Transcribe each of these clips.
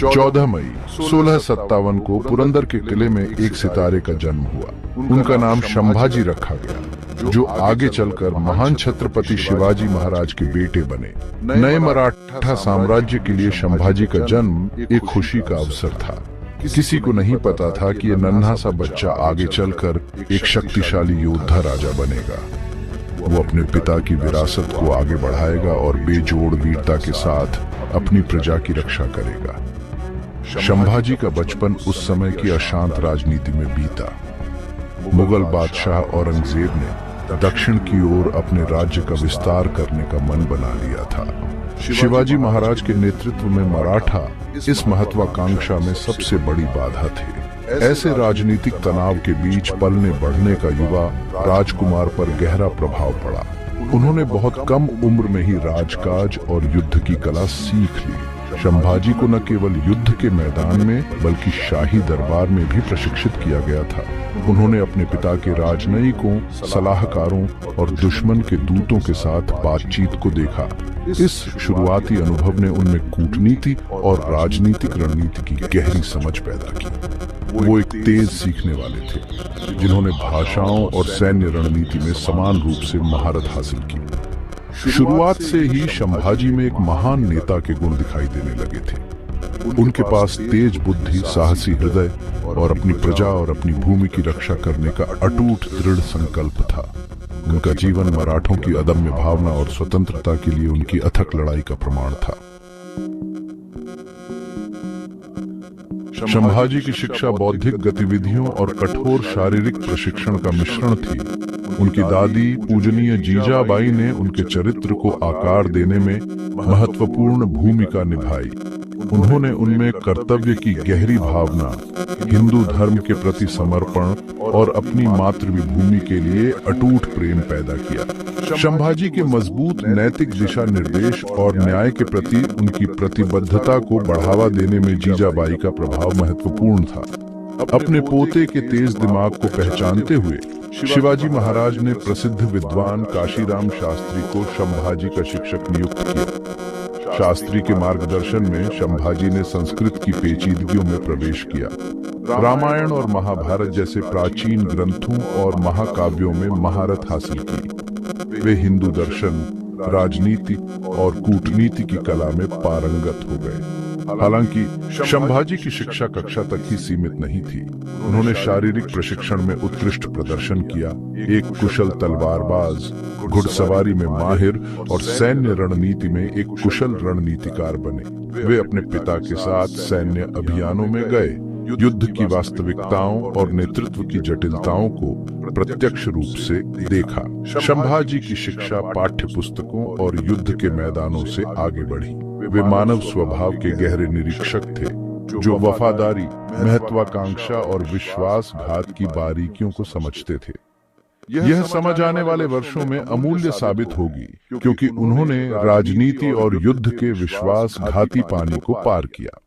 14 मई 1657 को पुरंदर के किले में एक सितारे का जन्म हुआ। उनका नाम संभाजी रखा गया, जो आगे चलकर महान छत्रपति शिवाजी महाराज के बेटे बने। नए मराठा साम्राज्य के लिए संभाजी का जन्म एक खुशी का अवसर था। किसी को नहीं पता था कि यह नन्हा सा बच्चा आगे चलकर एक शक्तिशाली योद्धा राजा बनेगा। वो अपने पिता की विरासत को आगे बढ़ाएगा और बेजोड़ वीरता के साथ अपनी प्रजा की रक्षा करेगा। संभाजी का बचपन उस समय की अशांत राजनीति में बीता। मुगल बादशाह औरंगजेब ने दक्षिण की ओर अपने राज्य का विस्तार करने का मन बना लिया था। शिवाजी महाराज के नेतृत्व में मराठा इस महत्वाकांक्षा में सबसे बड़ी बाधा थे। ऐसे राजनीतिक तनाव के बीच पलने बढ़ने का युवा राजकुमार पर गहरा प्रभाव पड़ा। उन्होंने बहुत कम उम्र में ही राजकाज और युद्ध की कला सीख ली। संभाजी को न केवल युद्ध के मैदान में बल्कि शाही दरबार में भी प्रशिक्षित किया गया था। उन्होंने अपने पिता के राजनयिकों, सलाहकारों और दुश्मन के दूतों के साथ बातचीत को देखा। इस शुरुआती अनुभव ने उनमें कूटनीति और राजनीतिक रणनीति की गहरी समझ पैदा की। वो एक तेज सीखने वाले थे, जिन्होंने भाषाओं और सैन्य रणनीति में समान रूप से महारत हासिल की। शुरुआत से ही संभाजी में एक महान नेता के गुण दिखाई देने लगे थे। उनके पास तेज बुद्धि, साहसी हृदय और अपनी प्रजा और अपनी भूमि की रक्षा करने का अटूट दृढ़ संकल्प था। उनका जीवन मराठों की अदम्य भावना और स्वतंत्रता के लिए उनकी अथक लड़ाई का प्रमाण था। संभाजी की शिक्षा बौद्धिक गतिविधियों और कठोर शारीरिक प्रशिक्षण का मिश्रण थी। उनकी दादी पूजनीय जीजाबाई ने उनके चरित्र को आकार देने में महत्वपूर्ण भूमिका निभाई। उन्होंने उनमें कर्तव्य की गहरी भावना, हिंदू धर्म के प्रति समर्पण और अपनी मातृभूमि के लिए अटूट प्रेम पैदा किया। संभाजी के मजबूत नैतिक दिशा निर्देश और न्याय के प्रति उनकी प्रतिबद्धता को बढ़ावा देने में जीजाबाई का प्रभाव महत्वपूर्ण था। अपने पोते के तेज दिमाग को पहचानते हुए शिवाजी महाराज ने प्रसिद्ध विद्वान काशीराम शास्त्री को संभाजी का शिक्षक नियुक्त किया। शास्त्री के मार्गदर्शन में संभाजी ने संस्कृत की पेचीदगियों में प्रवेश किया। रामायण और महाभारत जैसे प्राचीन ग्रंथों और महाकाव्यों में महारत हासिल की। वे हिंदू दर्शन, राजनीति और कूटनीति की कला में पारंगत हो गए। हालांकि संभाजी की शिक्षा कक्षा तक ही सीमित नहीं थी। उन्होंने शारीरिक प्रशिक्षण में उत्कृष्ट प्रदर्शन किया, एक कुशल तलवारबाज, घुड़सवारी में माहिर और सैन्य रणनीति में एक कुशल रणनीतिकार बने। वे अपने पिता के साथ सैन्य अभियानों में गए, युद्ध की वास्तविकताओं और नेतृत्व की जटिलताओं को प्रत्यक्ष रूप से देखा। संभाजी की शिक्षा पाठ्य पुस्तकों और युद्ध के मैदानों से आगे बढ़ी। वे मानव स्वभाव के गहरे निरीक्षक थे, जो वफादारी, महत्वाकांक्षा और विश्वासघात की बारीकियों को समझते थे। यह समझ आने वाले वर्षों में अमूल्य साबित होगी, क्योंकि उन्होंने राजनीति और युद्ध के विश्वासघाती पानी को पार किया।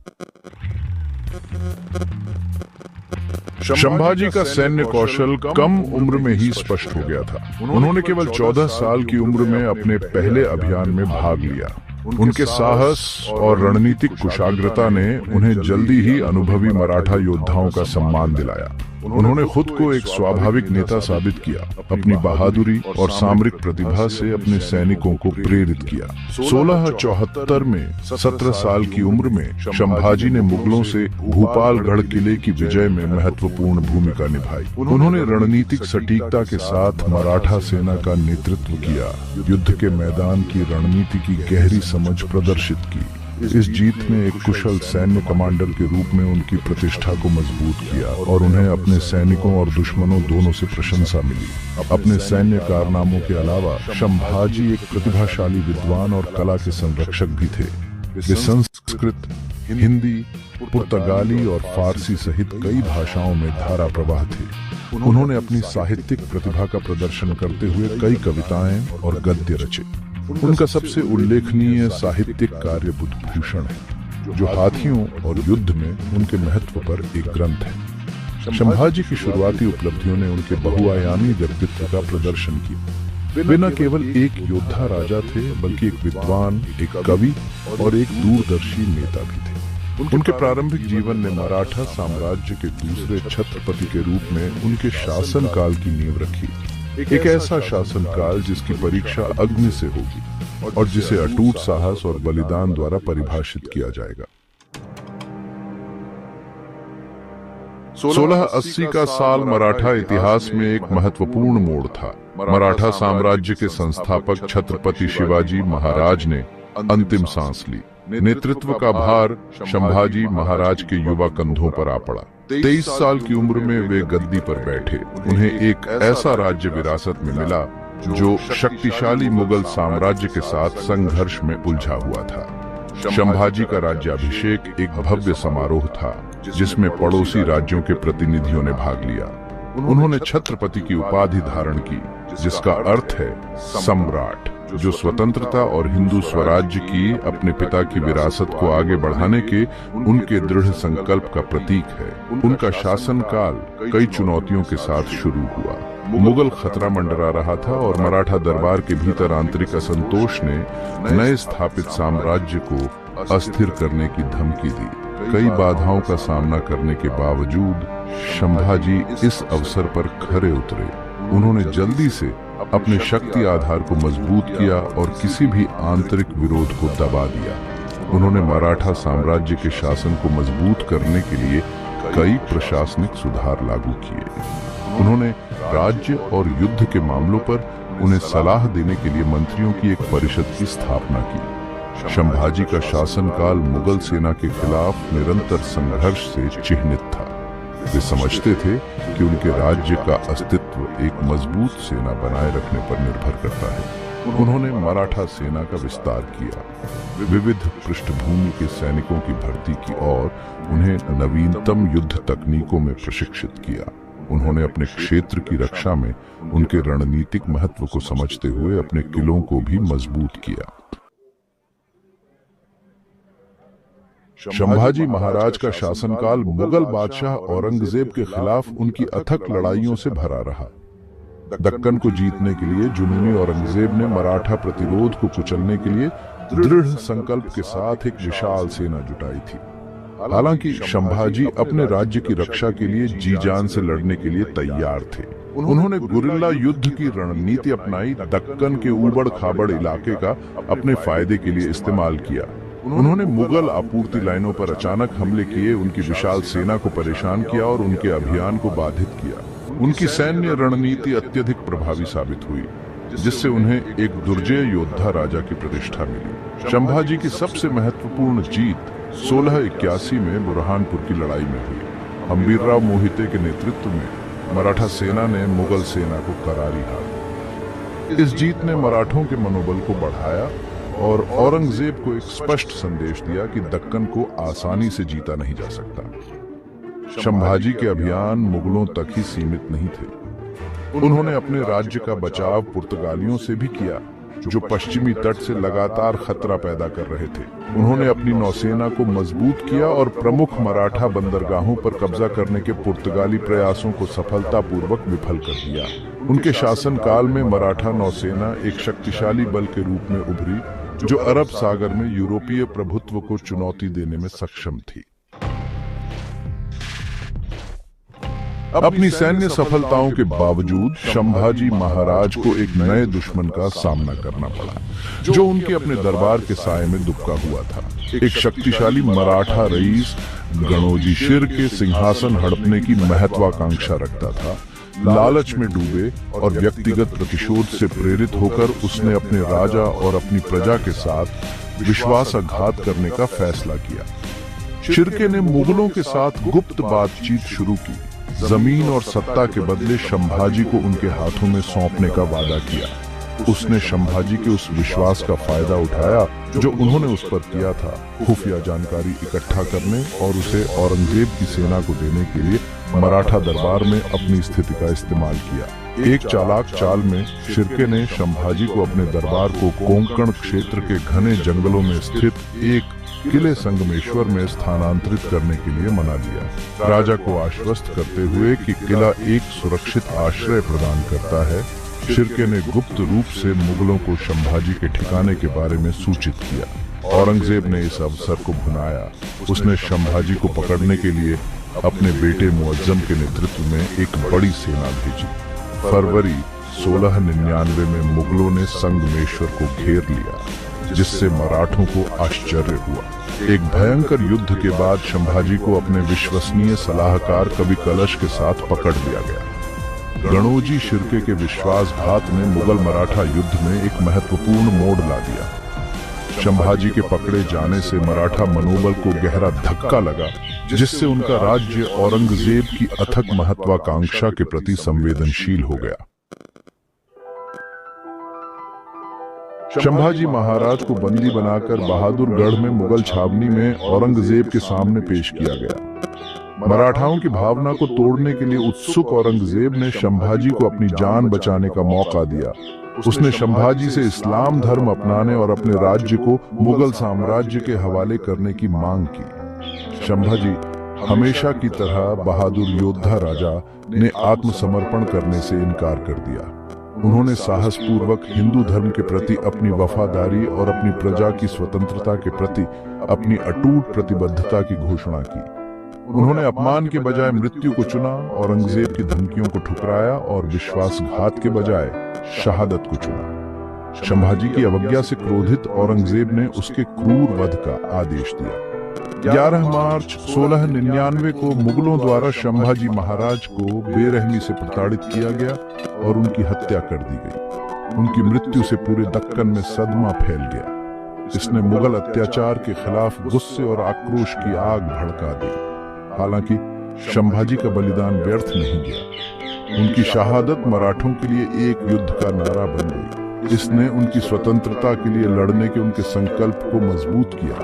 संभाजी का सैन्य कौशल कम उम्र में ही स्पष्ट हो गया था। उन्होंने केवल 14 साल की उम्र में अपने पहले अभियान में भाग लिया। उनके साहस और रणनीतिक कुशाग्रता ने उन्हें जल्दी ही अनुभवी मराठा योद्धाओं का सम्मान दिलाया। उन्होंने खुद को एक स्वाभाविक नेता साबित किया, अपनी बहादुरी और सामरिक प्रतिभा से अपने सैनिकों को प्रेरित किया। 1674 में 17 साल की उम्र में संभाजी ने मुगलों से भूपालगढ़ किले की विजय में महत्वपूर्ण भूमिका निभाई। उन्होंने रणनीतिक सटीकता के साथ मराठा सेना का नेतृत्व किया, युद्ध के मैदान की रणनीति की गहरी समझ प्रदर्शित की। इस जीत ने एक कुशल सैन्य कमांडर के रूप में उनकी प्रतिष्ठा को मजबूत किया और उन्हें अपने सैनिकों और दुश्मनों दोनों से प्रशंसा मिली। अपने सैन्य कारनामों के अलावा संभाजी एक प्रतिभाशाली विद्वान और कला के संरक्षक भी थे। वे संस्कृत, हिंदी, पुर्तगाली और फारसी सहित कई भाषाओं में धारा प्रवाह थे। उन्होंने अपनी साहित्यिक प्रतिभा का प्रदर्शन करते हुए कई कविताएं और गद्य रचे। उनका सबसे उल्लेखनीय साहित्यिक कार्य बुद्धभूषण है, जो हाथियों और युद्ध में उनके महत्व पर एक ग्रंथ है। संभाजी की शुरुआती उपलब्धियों ने उनके बहुआयामी व्यक्तित्व का प्रदर्शन किया। वे न केवल एक योद्धा राजा थे, बल्कि एक विद्वान, एक कवि और एक दूरदर्शी नेता भी थे। उनके प्रारंभिक जीवन ने मराठा साम्राज्य के दूसरे छत्रपति के रूप में उनके शासनकाल की नींव रखी। एक ऐसा शासनकाल जिसकी परीक्षा अग्नि से होगी और जिसे अटूट साहस और बलिदान द्वारा परिभाषित किया जाएगा। 1680 का साल मराठा इतिहास में एक महत्वपूर्ण मोड़ था। मराठा साम्राज्य के संस्थापक छत्रपति शिवाजी महाराज ने अंतिम सांस ली। नेतृत्व का भार संभाजी महाराज के युवा कंधों पर आ पड़ा। 23 साल की उम्र में वे गद्दी पर बैठे। उन्हें एक ऐसा राज्य विरासत में मिला जो शक्तिशाली मुगल साम्राज्य के साथ संघर्ष में उलझा हुआ था। संभाजी का राज्याभिषेक एक भव्य समारोह था जिसमें पड़ोसी राज्यों के प्रतिनिधियों ने भाग लिया। उन्होंने छत्रपति की उपाधि धारण की जिसका अर्थ है सम्राट, जो स्वतंत्रता और हिंदू स्वराज्य की अपने पिता की विरासत को आगे बढ़ाने के उनके दृढ़ संकल्प का प्रतीक है। उनका शासनकाल कई चुनौतियों के साथ शुरू हुआ। मुगल खतरा मंडरा रहा था और मराठा दरबार के भीतर आंतरिक असंतोष ने नए स्थापित साम्राज्य को अस्थिर करने की धमकी दी। कई बाधाओं का सामना करने के बावजूद संभाजी इस अवसर पर खरे उतरे। उन्होंने जल्दी से अपने शक्ति आधार को मजबूत किया और किसी भी आंतरिक विरोध को दबा दिया। उन्होंने मराठा साम्राज्य के शासन को मजबूत करने के लिए कई प्रशासनिक सुधार लागू किए। उन्होंने राज्य और युद्ध के मामलों पर उन्हें सलाह देने के लिए मंत्रियों की एक परिषद की स्थापना की। संभाजी का शासनकाल मुगल सेना के खिलाफ निरंतर संघर्ष से चिह्नित था। वे समझते थे कि उनके राज्य का अस्तित्व एक मजबूत सेना बनाए रखने पर निर्भर करता है। उन्होंने मराठा सेना का विस्तार किया, विविध पृष्ठभूमि के सैनिकों की भर्ती की और उन्हें नवीनतम युद्ध तकनीकों में प्रशिक्षित किया। उन्होंने अपने क्षेत्र की रक्षा में उनके रणनीतिक महत्व को समझते हुए अपने किलों को भी मजबूत किया। संभाजी महाराज का शासनकाल मुगल बादशाह औरंगजेब के खिलाफ उनकी अथक लड़ाइयों से भरा रहा। दक्कन को जीतने के लिए जुनूनी औरंगजेब ने मराठा प्रतिरोध को कुचलने के लिए दृढ़ संकल्प के साथ एक विशाल सेना जुटाई थी। हालांकि संभाजी अपने राज्य की रक्षा के लिए जी जान से लड़ने के लिए तैयार थे। उन्होंने गुरिल्ला युद्ध की रणनीति अपनाई, दक्कन के ऊबड़ खाबड़ इलाके का अपने फायदे के लिए इस्तेमाल किया। उन्होंने मुगल आपूर्ति लाइनों पर अचानक हमले किए, उनकी विशाल सेना को परेशान किया और उनके अभियान को बाधित किया। उनकी सैन्य रणनीति अत्यधिक प्रभावी साबित हुई, जिससे उन्हें एक दुर्जय योद्धा राजा की प्रतिष्ठा मिली। संभाजी की सबसे महत्वपूर्ण जीत 1681 में बुरहानपुर की लड़ाई में हुई। हम्बीरराव मोहिते के नेतृत्व में मराठा सेना ने मुगल सेना को करारी हार दी। इस जीत ने मराठों के मनोबल को बढ़ाया और औरंगजेब को एक स्पष्ट संदेश दिया कि दक्कन को आसानी से जीता नहीं जा सकता। संभाजी के अभियान मुगलों तक ही सीमित नहीं थे। उन्होंने अपने राज्य का बचाव पुर्तगालियों से भी किया, जो पश्चिमी तट से लगातार खतरा पैदा कर रहे थे। उन्होंने अपनी नौसेना को मजबूत किया और प्रमुख मराठा बंदरगाहों पर कब्जा करने के पुर्तगाली प्रयासों को सफलतापूर्वक विफल कर दिया। उनके शासनकाल में मराठा नौसेना एक शक्तिशाली बल के रूप में उभरी, जो अरब सागर में यूरोपीय प्रभुत्व को चुनौती देने में सक्षम थी। अपनी सैन्य सफलताओं के बावजूद संभाजी महाराज को एक नए दुश्मन का सामना करना पड़ा, जो उनके अपने दरबार के साए में दुबका हुआ था। एक शक्तिशाली मराठा रईस गणोजी शिर के सिंहासन हड़पने की महत्वाकांक्षा रखता था। लालच में डूबे और व्यक्तिगत प्रतिशोध से प्रेरित होकर उसने अपने राजा और अपनी प्रजा के साथ विश्वासघात करने का फैसला किया। शिर्के ने मुगलों के साथ गुप्त बातचीत शुरू की, जमीन और सत्ता के बदले संभाजी को उनके हाथों में सौंपने का वादा किया। उसने संभाजी के उस विश्वास का फायदा उठाया जो उन्होंने उस पर किया था, खुफिया जानकारी इकट्ठा करने और उसे औरंगजेब की सेना को देने के लिए मराठा दरबार में अपनी स्थिति का इस्तेमाल किया। एक चालाक चाल में शिर्के ने संभाजी को अपने दरबार को कोंकण क्षेत्र के घने जंगलों में स्थित एक किले संगमेश्वर में स्थानांतरित करने के लिए मना लिया, राजा को आश्वस्त करते हुए कि किला एक सुरक्षित आश्रय प्रदान करता है। शिर्के ने गुप्त रूप से मुगलों को संभाजी के ठिकाने के बारे में सूचित किया औरंगजेब ने इस अवसर को भुनाया। उसने संभाजी को पकड़ने के लिए अपने बेटे मुअज्जम के नेतृत्व में एक बड़ी सेना भेजी। फरवरी 1699 में मुगलों ने संगमेश्वर को घेर लिया, जिससे मराठों को आश्चर्य हुआ। एक भयंकर युद्ध के बाद संभाजी को अपने विश्वसनीय सलाहकार कवि कलश के साथ पकड़ लिया गया। गणोजी शिर्के के विश्वासघात ने मुगल मराठा युद्ध में एक महत्वपूर्ण मोड़ ला दिया। संभाजी के पकड़े जाने से मराठा मनोबल को गहरा धक्का लगा, जिससे उनका राज्य औरंगजेब की अथक महत्वाकांक्षा के प्रति संवेदनशील हो गया। संभाजी महाराज को बंदी बनाकर बहादुरगढ़ में मुगल छावनी में औरंगजेब के सामने पेश किया गया। मराठाओं की भावना को तोड़ने के लिए उत्सुक औरंगजेब ने संभाजी को अपनी जान बचाने का मौका दिया। उसने संभाजी से इस्लाम धर्म अपनाने और अपने राज्य को मुगल साम्राज्य के हवाले करने की मांग की। संभाजी हमेशा की तरह बहादुर योद्धा राजा ने आत्मसमर्पण करने से इनकार कर दिया। उन्होंने साहसपूर्वक हिंदू धर्म के प्रति अपनी वफादारी और अपनी प्रजा की स्वतंत्रता के प्रति अपनी अटूट प्रतिबद्धता की घोषणा की। उन्होंने अपमान के बजाय मृत्यु को चुना, औरंगजेब की धमकियों को ठुकराया और विश्वासघात के बजाय शहादत को चुना। संभाजी की अवज्ञा से क्रोधित औरंगजेब ने उसके क्रूर वध का आदेश दिया। 11 मार्च 1699 को मुगलों द्वारा संभाजी महाराज को बेरहमी से प्रताड़ित किया गया और उनकी हत्या कर दी गई। उनकी मृत्यु से पूरे दक्कन में सदमा फैल गया। इसने मुगल अत्याचार के खिलाफ गुस्से और आक्रोश की आग भड़का दी। हालांकि संभाजी का बलिदान व्यर्थ नहीं गया। उनकी शहादत मराठों के लिए एक युद्ध का नारा बन गई। इसने उनकी स्वतंत्रता के लिए लड़ने के उनके संकल्प को मजबूत किया।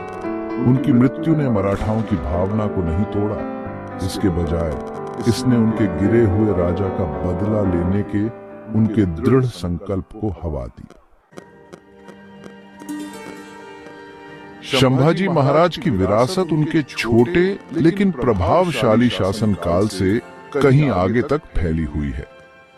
उनकी मृत्यु ने मराठाओं की भावना को नहीं तोड़ा, इसके बजाय इसने उनके गिरे हुए राजा का बदला लेने के उनके दृढ़ संकल्प को हवा दी। संभाजी महाराज की विरासत उनके छोटे लेकिन प्रभावशाली शासनकाल से कहीं आगे तक फैली हुई है।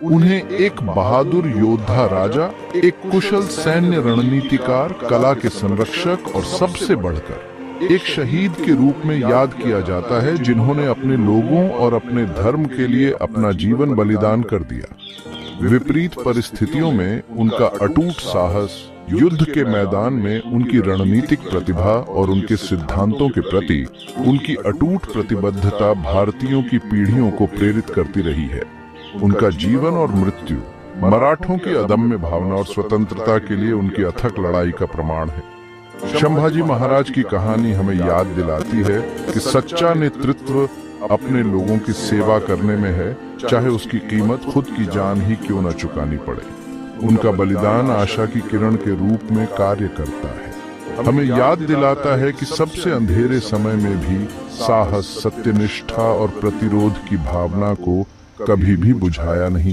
उन्हें एक बहादुर योद्धा राजा, एक कुशल सैन्य रणनीतिकार, कला के संरक्षक और सबसे बढ़कर एक शहीद के रूप में याद किया जाता है, जिन्होंने अपने लोगों और अपने धर्म के लिए अपना जीवन बलिदान कर दिया। विपरीत परिस्थितियों में उनका अटूट साहस, युद्ध के मैदान में उनकी रणनीतिक प्रतिभा और उनके सिद्धांतों के प्रति उनकी अटूट प्रतिबद्धता भारतीयों की पीढ़ियों को प्रेरित करती रही है। उनका जीवन और मृत्यु मराठों की अदम्य भावना और स्वतंत्रता के लिए उनकी अथक लड़ाई का प्रमाण है। संभाजी महाराज की कहानी हमें याद दिलाती है कि सच्चा नेतृत्व अपने लोगों की सेवा करने में है, चाहे उसकी कीमत खुद की जान ही क्यों न चुकानी पड़े। उनका बलिदान आशा की किरण के रूप में कार्य करता है। हमें याद दिलाता है कि सबसे अंधेरे समय में भी साहस, सत्यनिष्ठा और प्रतिरोध की भावना को कभी भी बुझाया नहीं